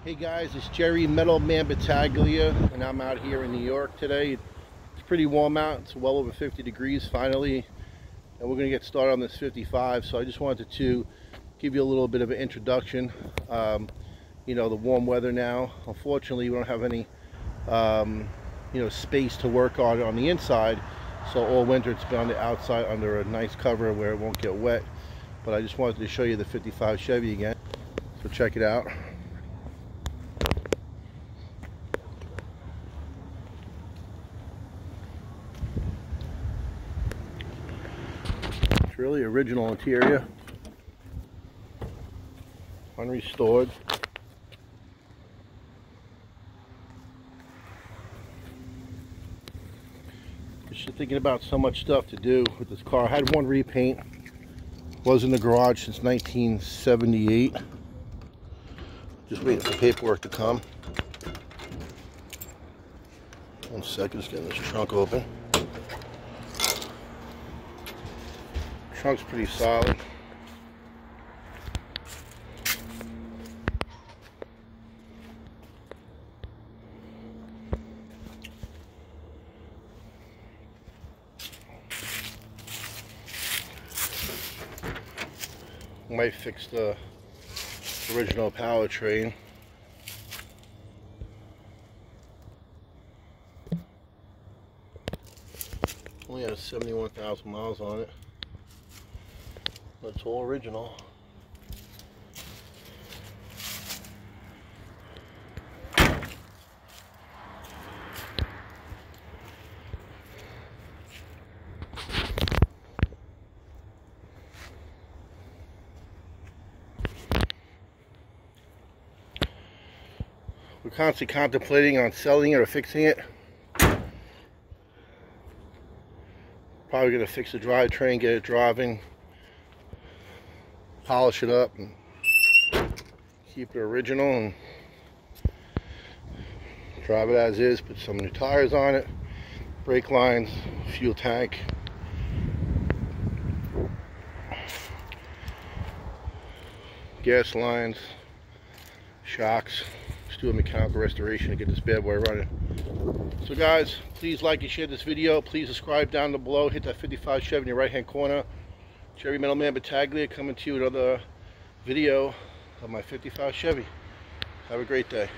Hey guys, it's Jerry Metal Man Battaglia, and I'm out here in New York today. It's pretty warm out. It's well over 50 degrees finally, and we're going to get started on this 55. So I just wanted to give you a little bit of an introduction. You know, the warm weather now. Unfortunately, we don't have any space to work on the inside. So all winter it's been on the outside under a nice cover where it won't get wet. But I just wanted to show you the 55 Chevy again. So check it out. It's really original interior, unrestored. Just thinking about so much stuff to do with this car. I had one repaint, was in the garage since 1978. Just waiting for paperwork to come. 1 second, just getting this trunk open. Trunk's pretty solid. Might fix the original powertrain. Only has 71,000 miles on it. That's all original. We're constantly contemplating on selling it or fixing it. Probably gonna fix the drivetrain, get it driving, polish it up, and keep it original, and drive it as is. Put some new tires on it, brake lines, fuel tank, gas lines, shocks. Just do a mechanical restoration to get this bad boy running. So guys, please like and share this video. Please subscribe down below. Hit that 55 Chevy in your right hand corner. Jerry Metal Man Battaglia coming to you with another video of my 55 Chevy. Have a great day.